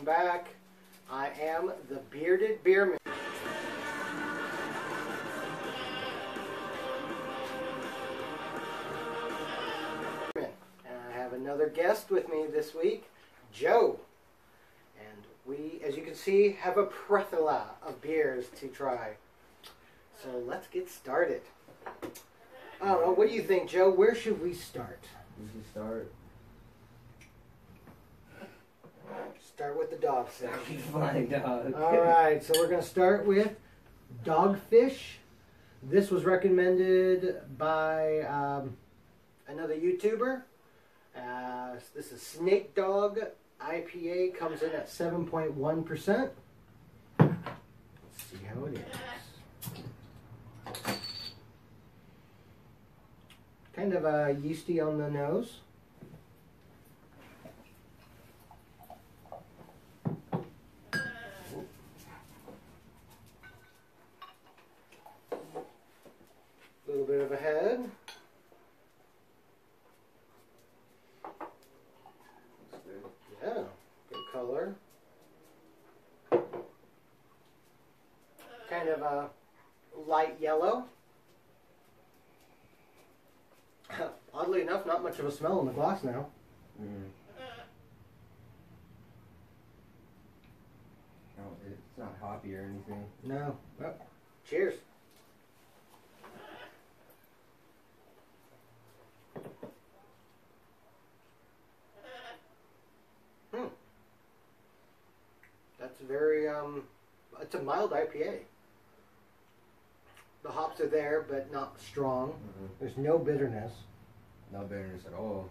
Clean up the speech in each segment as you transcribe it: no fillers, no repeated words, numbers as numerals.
welcome back. I am the Bearded Beerman. And I have another guest with me this week, Joe. And we, as you can see, have a plethora of beers to try. So let's get started. I don't know, what do you think, Joe? Where should we start? We should start with the dog section. Flying dog. Alright, so we're going to start with Dogfish. This was recommended by another YouTuber. This is Snake Dog IPA. Comes in at 7.1%. Let's see how it is. Kind of yeasty on the nose. A little bit of a head. Yeah, good color. Kind of a light yellow. Oddly enough, not much of a smell in the glass now. Mm. No, it's not hoppy or anything. No. Well, cheers. That's very, it's a mild IPA. The hops are there, but not strong. Mm-hmm. There's no bitterness. No bitterness at all.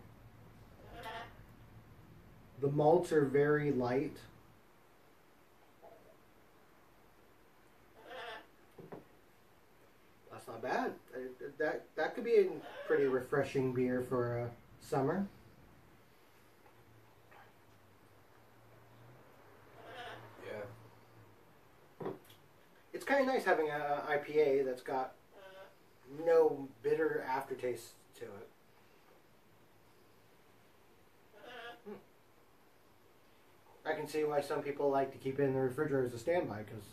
The malts are very light. That's not bad. That could be a pretty refreshing beer for summer. Yeah. It's kind of nice having an IPA that's got no bitter aftertaste to it. I can see why some people like to keep it in the refrigerator as a standby, because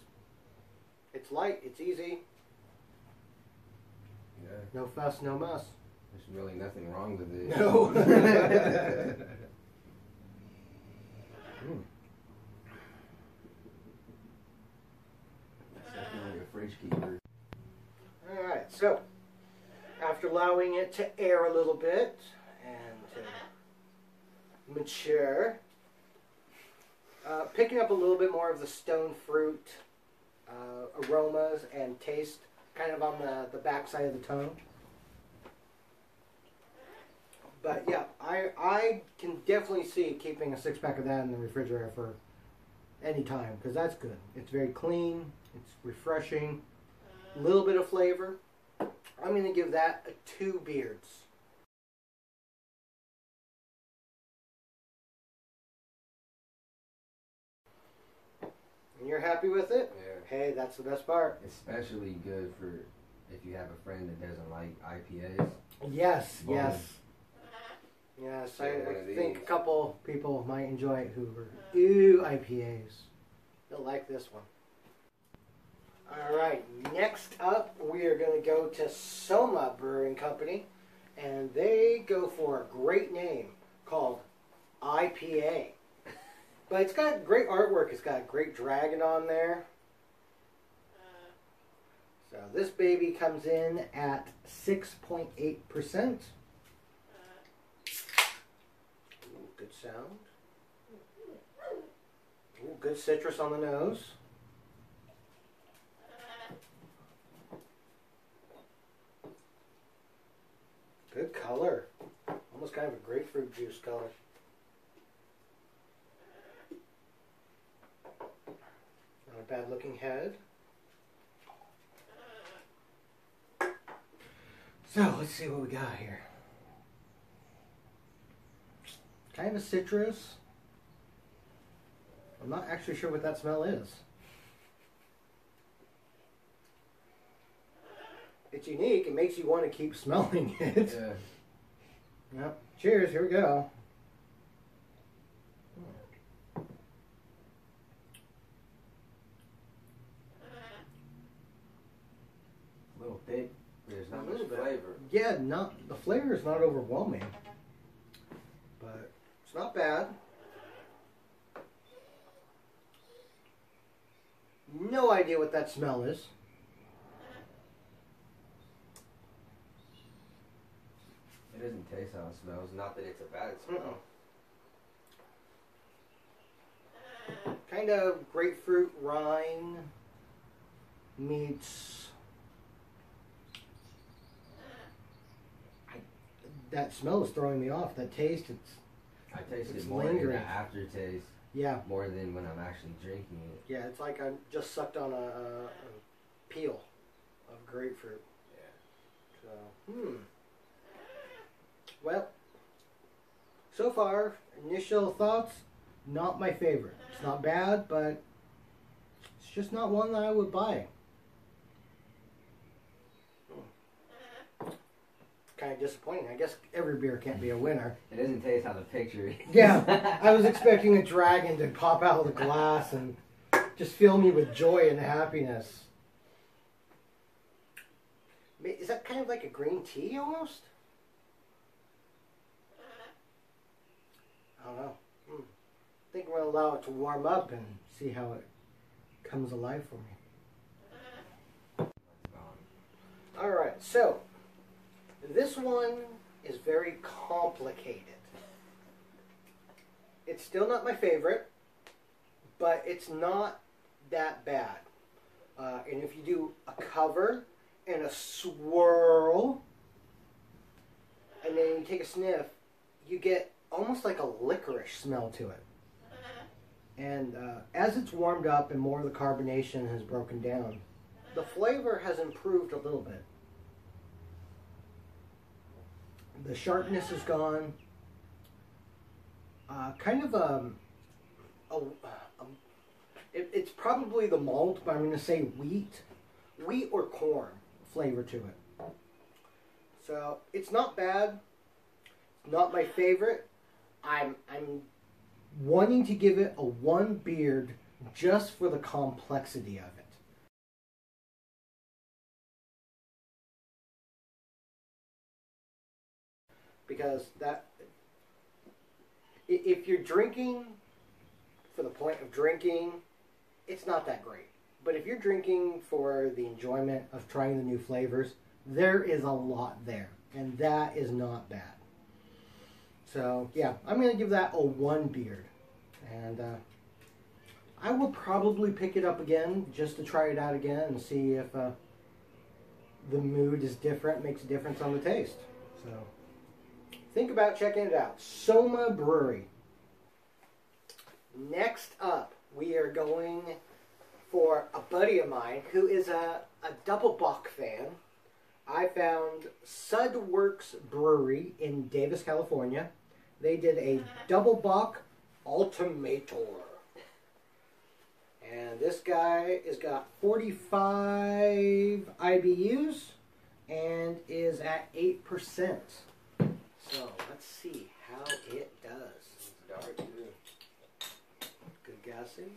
it's light, it's easy. Yeah. No fuss, no muss. There's really nothing wrong with it. No. It's definitely a fridge keeper. Alright, so after allowing it to air a little bit and to mature, picking up a little bit more of the stone fruit aromas and taste kind of on the back side of the tongue. But yeah, I can definitely see keeping a 6-pack of that in the refrigerator for any time, because that's good. It's very clean, it's refreshing, a little bit of flavor. I'm going to give that a 2 beards. And you're happy with it? Yeah. Hey, that's the best part. Especially good for if you have a friend that doesn't like IPAs. Yes, Boom. yes. Yes, Yeah, one I of think a these. couple people might enjoy it who are IPAs. They'll like this one. Alright, next up we are going to go to Soma Brewing Company, and they go for a great name called IPA. But it's got great artwork. It's got a great dragon on there. So this baby comes in at 6.8%. Good sound. Ooh, good citrus on the nose. Good color. Almost kind of a grapefruit juice color. Not a bad looking head. So let's see what we got here. Kind of citrus. I'm not actually sure what that smell is. It's unique. It makes you want to keep smelling it. Yeah. Yep. Cheers. Here we go. yeah, the flavor is not overwhelming, but it's not bad. No idea what that smell is. It doesn't taste how it smells. Not that it's a bad smell. Kind of grapefruit rind meets. That smell is throwing me off. That taste, I taste it's it more in lingering. the aftertaste. Yeah. More than when I'm actually drinking it. Yeah, it's like I just sucked on a peel of grapefruit. Yeah. So, Well, so far, initial thoughts, not my favorite. It's not bad, but it's just not one that I would buy. Kind of disappointing. I guess every beer can't be a winner. It doesn't taste how the picture is. Yeah, I was expecting a dragon to pop out of the glass and just fill me with joy and happiness. Is that kind of like a green tea almost? I don't know. I think I'm going to allow it to warm up and see how it comes alive for me. Alright, so this one is very complicated. It's still not my favorite, but it's not that bad. And if you do a cover and a swirl, and then you take a sniff, you get almost like a licorice smell to it. And as it's warmed up and more of the carbonation has broken down, the flavor has improved a little bit. The sharpness is gone. It's probably the malt, but I'm going to say wheat or corn flavor to it. So it's not bad. It's not my favorite. I'm wanting to give it a 1 beard just for the complexity of it. Because if you're drinking for the point of drinking, it's not that great. But if you're drinking for the enjoyment of trying the new flavors, there is a lot there. And that is not bad. So, yeah, I'm going to give that a 1 beard. And I will probably pick it up again just to try it out again and see if the mood is different, makes a difference on the taste. So, think about checking it out. Soma Brewery. Next up, we are going for a buddy of mine who is a Double Bock fan. I found Sudworks Brewery in Davis, California. They did a Double Bock Ultimator. And this guy has got 45 IBUs and is at 8%. So let's see how it does. It's dark too. Good gassy.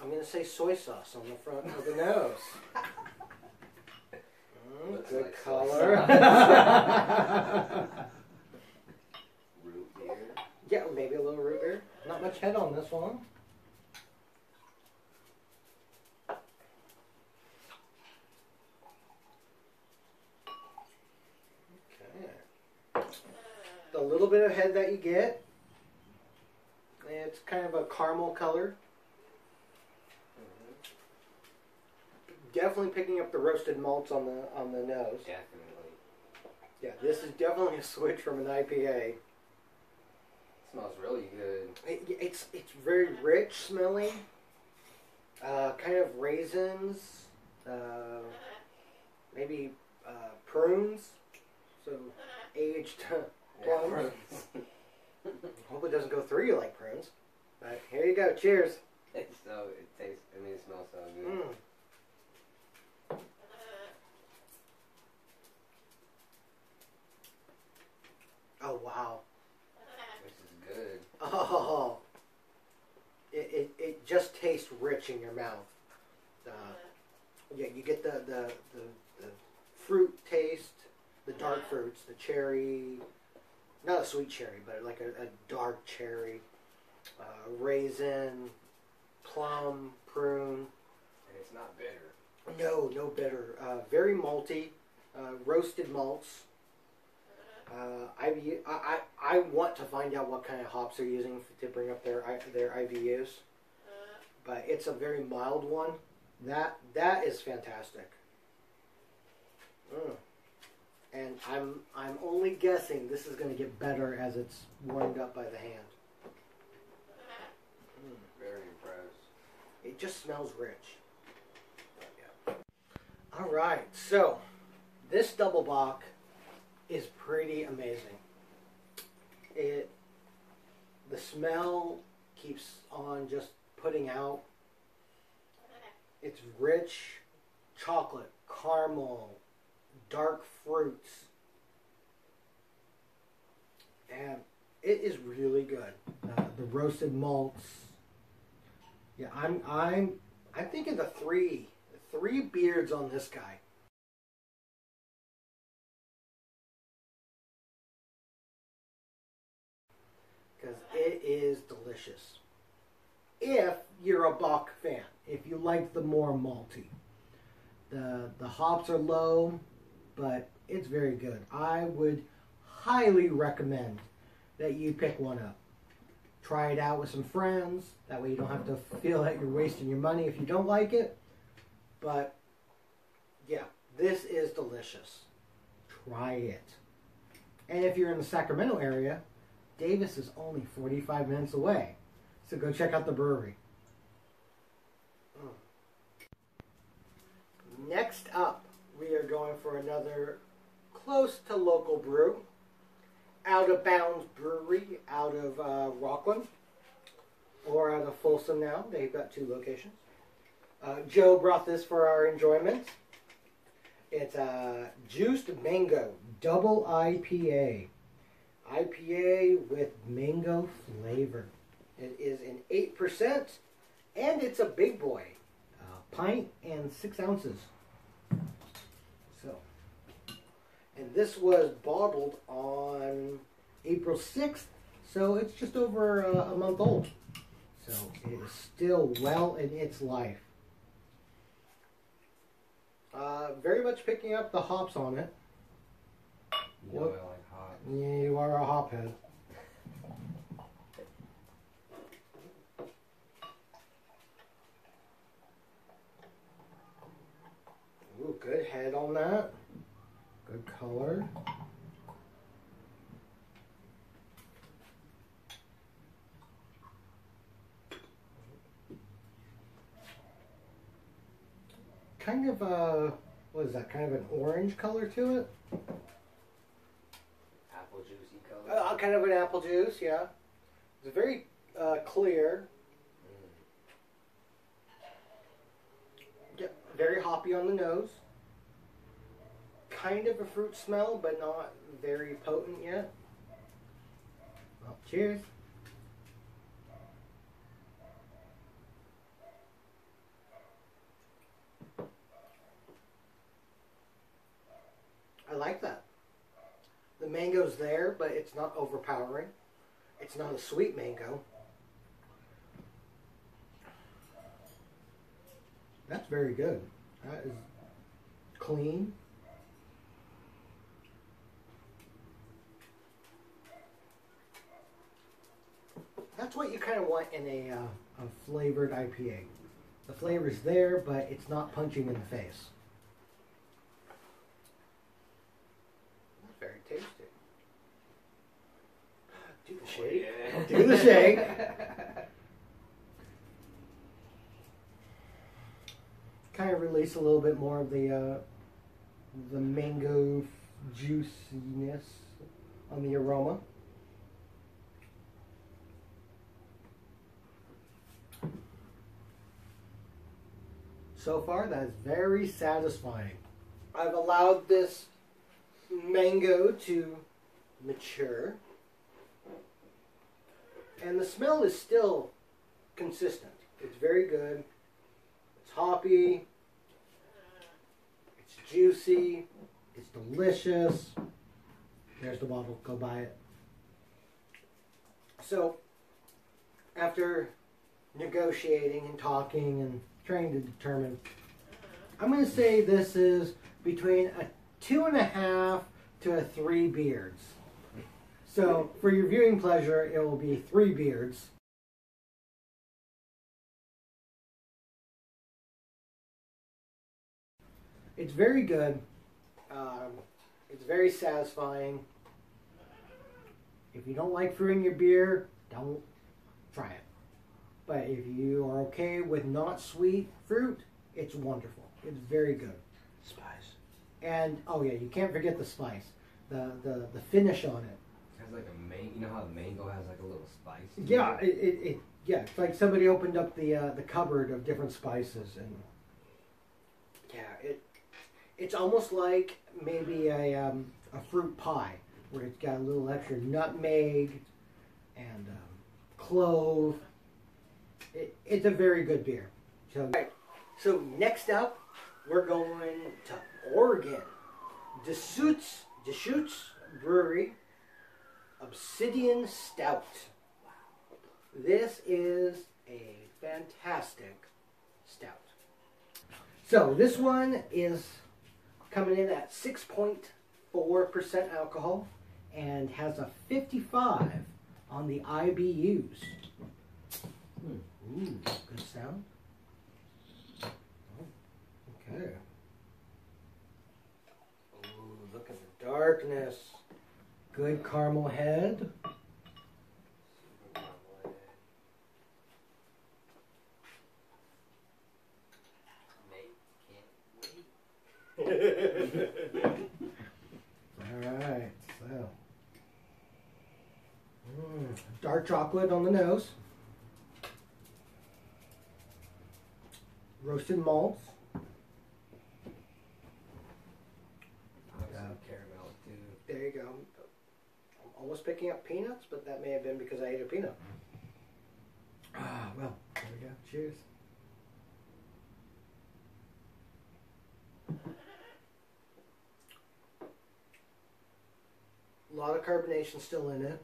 I'm going to say soy sauce on the front of the nose. Good like color. Root beer. Yeah, maybe a little root beer. Not much head on this one. Okay. The little bit of head that you get, it's kind of a caramel color. Definitely picking up the roasted malts on the nose. Definitely. Yeah, this is definitely a switch from an IPA. It smells really good. It's very rich smelling. Kind of raisins, maybe prunes. So aged plums. Hope it doesn't go through you like prunes. But here you go. Cheers. It smells so good. Oh, wow. This is good. Oh. It just tastes rich in your mouth. Yeah, you get the fruit taste, the dark fruits, the cherry, not a sweet cherry, but like a dark cherry, raisin, plum, prune. And it's not bitter. No, no bitter. Very malty, roasted malts. I want to find out what kind of hops they're using to bring up their IBUs, but it's a very mild one. That is fantastic. And I'm only guessing this is going to get better as it's warmed up by the hand. Very impressed. It just smells rich. Yeah. All right, so this double bock is pretty amazing. The smell keeps on just putting out. It's rich chocolate, caramel, dark fruits, and it is really good. The roasted malts. Yeah, I'm thinking the three beards on this guy. Because it is delicious. If you're a Bock fan, if you like the more malty. The hops are low, but it's very good. I would highly recommend that you pick one up. Try it out with some friends. That way you don't have to feel like you're wasting your money if you don't like it. But yeah, this is delicious. Try it. And if you're in the Sacramento area, Davis is only 45 minutes away. So go check out the brewery. Next up, we are going for another close to local brew. Out of Bounds Brewery out of Rockland, or out of Folsom now. They've got 2 locations. Joe brought this for our enjoyment. It's a juiced mango double IPA. IPA with mango flavor. It is an 8%, and it's a big boy. Pint and 6 ounces. So, and this was bottled on April 6th, so it's just over a month old. So it is still well in its life. Very much picking up the hops on it. You know I like hops. Yeah, you are a hophead. Ooh, good head on that. Good color. Kind of what is that? Kind of an orange color to it. Apple juicy color. Kind of an apple juice, yeah. It's very clear. Yeah, very hoppy on the nose. Kind of a fruit smell, but not very potent yet. Well, cheers. I like that. The mango's there, but it's not overpowering. It's not a sweet mango. That's very good. That is clean. That's what you kind of want in a flavored IPA. The flavor's there, but it's not punching in the face. Very tasty. Do the shake. Oh, yeah. Do the shake. Kind of release a little bit more of the mango juiciness on the aroma. So far, that is very satisfying. I've allowed this mango to mature, and the smell is still consistent. It's very good. It's hoppy. juicy. It's delicious. There's the bottle. Go buy it. So, after negotiating and talking and trying to determine, I'm going to say this is between a 2.5 to a 3 beards. So, for your viewing pleasure, it will be 3 beards. It's very good. It's very satisfying. If you don't like fruit in your beer, don't try it. But if you are okay with not sweet fruit, it's wonderful. It's very good. Spice. And oh yeah, you can't forget the spice. The finish on it. It has like a mango. You know how the mango has like a little spice? Yeah, yeah, it's like somebody opened up the cupboard of different spices, and yeah, it's almost like maybe a fruit pie where it's got a little extra nutmeg and clove. It's a very good beer. So, right. So next up, we're going to Oregon, Deschutes Brewery Obsidian Stout. This is a fantastic stout. So this one is coming in at 6.4% alcohol and has a 55 on the IBUs. Ooh, good sound. Oh, okay. Ooh, look at the darkness. Good caramel head. Alright, so dark chocolate on the nose, roasted malts, caramel too. there you go. I'm almost picking up peanuts, but that may have been because I ate a peanut. Ah, well, there we go. Cheers. A lot of carbonation still in it.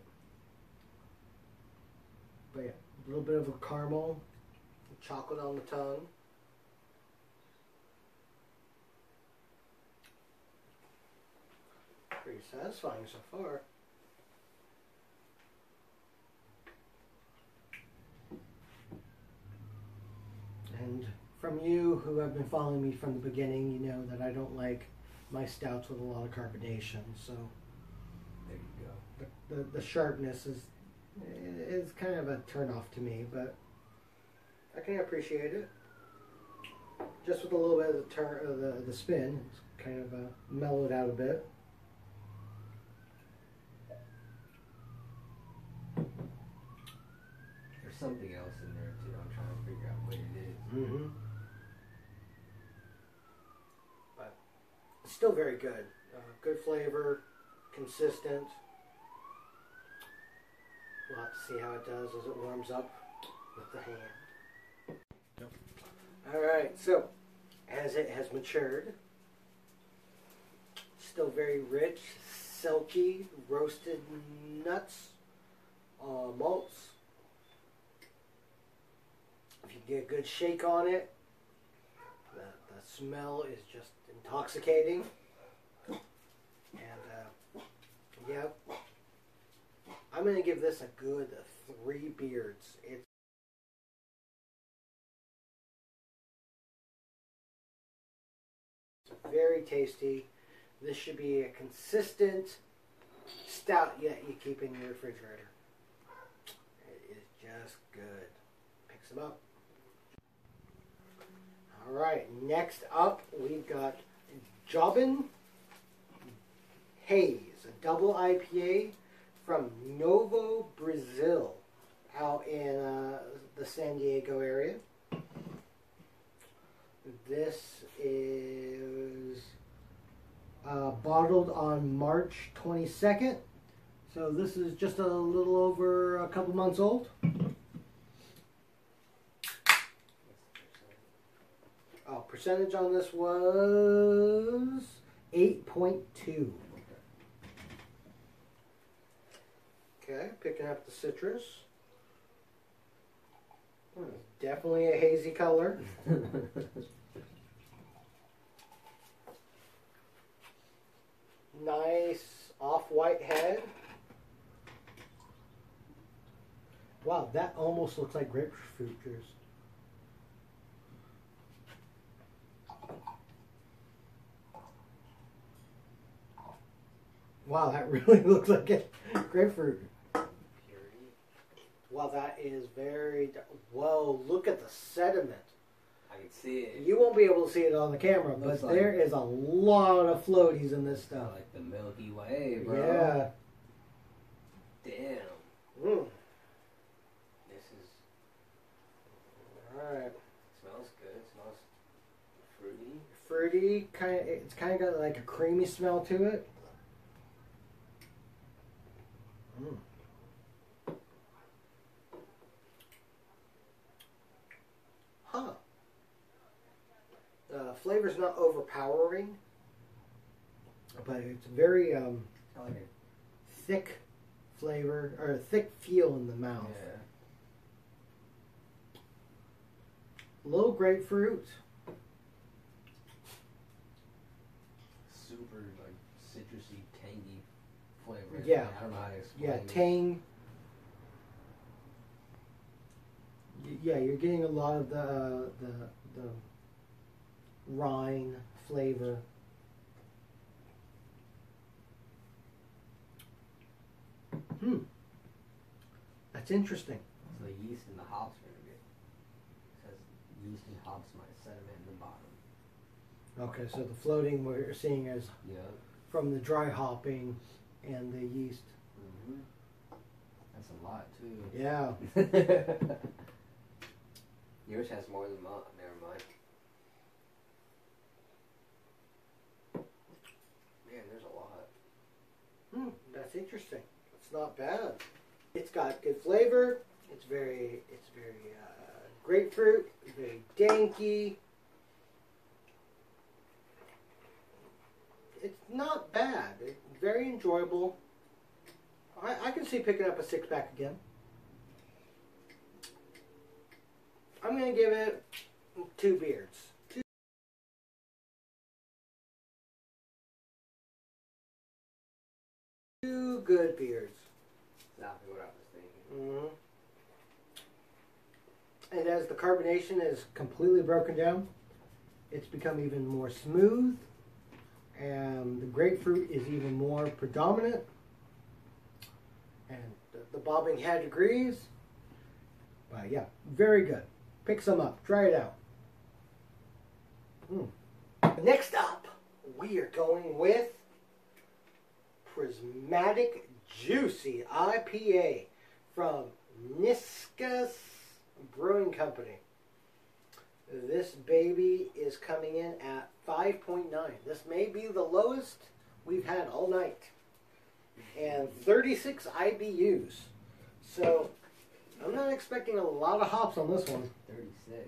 But yeah, a little bit of a caramel, chocolate on the tongue. Pretty satisfying so far. And from you who have been following me from the beginning, you know that I don't like my stouts with a lot of carbonation, so There you go. the sharpness is kind of a turn off to me, but I can appreciate it. Just with a little bit of the turn of the spin, it's kind of mellowed out a bit. There's something else in there too. I'm trying to figure out what it is. Mm-hmm. But it's still very good. Good flavor, consistent. We'll have to see how it does as it warms up with the hand. Yep. Alright, so as it has matured, still very rich, silky, roasted nuts, malts. If you get a good shake on it, the smell is just intoxicating. And yeah, I'm going to give this a good 3 beards. It's very tasty. This should be a consistent stout that you keep in your refrigerator. It is just good. Picks them up. Alright, next up we've got Jobin Haze, a double IPA from Novo, Brazil, out in the San Diego area. This is bottled on March 22nd, so this is just a little over a couple months old. Oh, percentage on this was 8.2. Okay, picking up the citrus. Definitely a hazy color. Nice off-white head. Wow, that almost looks like grapefruit juice. Wow, that really looks like a grapefruit. Wow, that is very... Whoa, look at the sediment. I can see it. You won't be able to see it on the camera, but Looks there like- is a lot of floaties in this stuff. Like the Milky Way, bro. Yeah. Damn. This is... Alright. Smells good. It smells fruity. Fruity, it's kind of got like a creamy smell to it. Mm. Huh. Flavor's not overpowering, but it's very I like it. thick flavor, or thick feel in the mouth. Yeah. Little grapefruit. Super, like, citrusy, tangy flavor. Yeah. I don't know how to explain Yeah, it. tang. Yeah, you're getting a lot of the rind flavor. That's interesting. So the yeast and the hops are gonna be. It says yeast and hops might sediment in the bottom. Okay, so the floating we're seeing is Yeah. from the dry hopping and the yeast. Mm-hmm. That's a lot too. Yeah. Yours has more than mine. Never mind. Man, there's a lot. That's interesting. It's not bad. It's got good flavor. It's very grapefruit. Very danky. It's not bad. It's very enjoyable. I can see picking up a 6-pack again. I'm going to give it 2 beards. Two good beards. Exactly what I was thinking. And as the carbonation is completely broken down, it's become even more smooth, and the grapefruit is even more predominant, and the bobbing head agrees. But yeah, very good. Pick some up, try it out. Next up, we are going with Prismatic Juicy IPA from Niskus Brewing Company. This baby is coming in at 5.9. This may be the lowest we've had all night. And 36 IBUs. So I'm not expecting a lot of hops on this one. 36.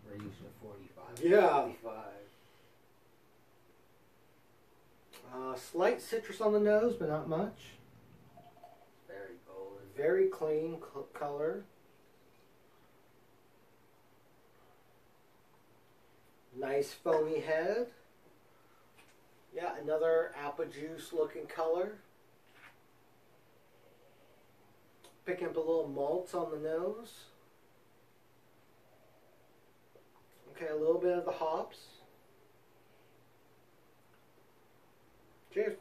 We're used to 45. Yeah. 55. Slight citrus on the nose, but not much. Very golden. Very clean color. Nice foamy head. Yeah, another apple juice looking color. Picking up a little malts on the nose. Okay, a little bit of the hops. Cheers.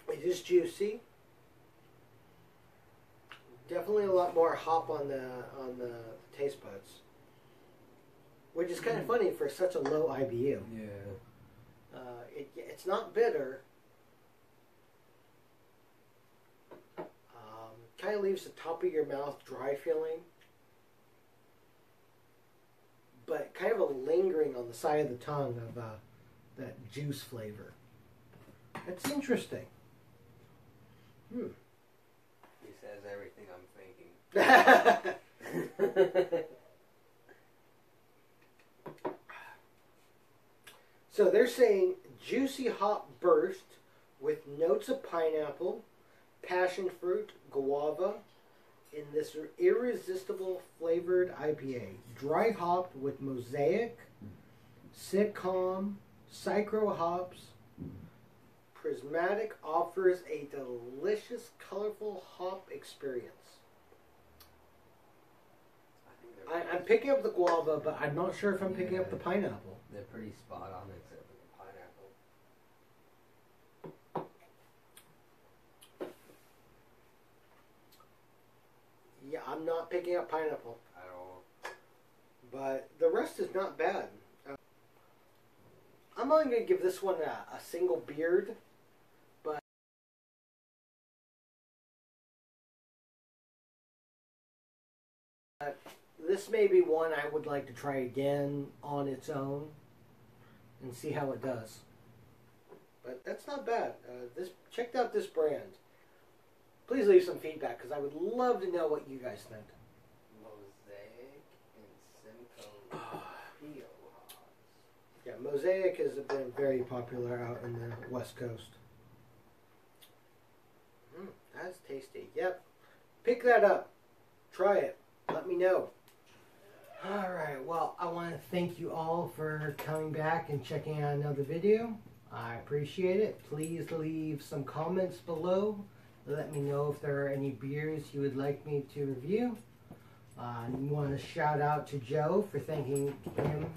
It is juicy. Definitely a lot more hop on the taste buds, which is kind of funny for such a low IBU. Yeah. It's not bitter. Kind of leaves the top of your mouth dry feeling, but kind of a lingering on the side of the tongue of that juice flavor. That's interesting. Hmm. He says everything I'm thinking. So they're saying juicy hop burst with notes of pineapple, passion fruit, guava in this irresistible flavored IPA. Dry hopped with Mosaic, Sitcom, Psychro hops. Prismatic offers a delicious, colorful hop experience. I'm picking up the guava, but I'm not sure if I'm picking up the pineapple. They're pretty spot on except for the pineapple. Yeah, I'm not picking up pineapple. At all. But the rest is not bad. I'm only going to give this one a single beard. But this may be one I would like to try again on its own and see how it does. But that's not bad. Checked out this brand. Please leave some feedback because I would love to know what you guys think. Mosaic and Simcoe Peel hops. Yeah, Mosaic has been very popular out in the West Coast. That's tasty. Yep. Pick that up. Try it. Let me know. Alright, well, I want to thank you all for coming back and checking out another video. I appreciate it. Please leave some comments below. Let me know if there are any beers you would like me to review. I want to shout out to Joe for thanking him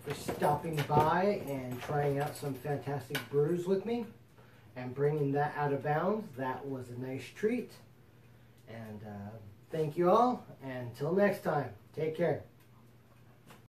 for stopping by and trying out some fantastic brews with me and bringing that out of bounds. That was a nice treat. And thank you all. And until next time, take care.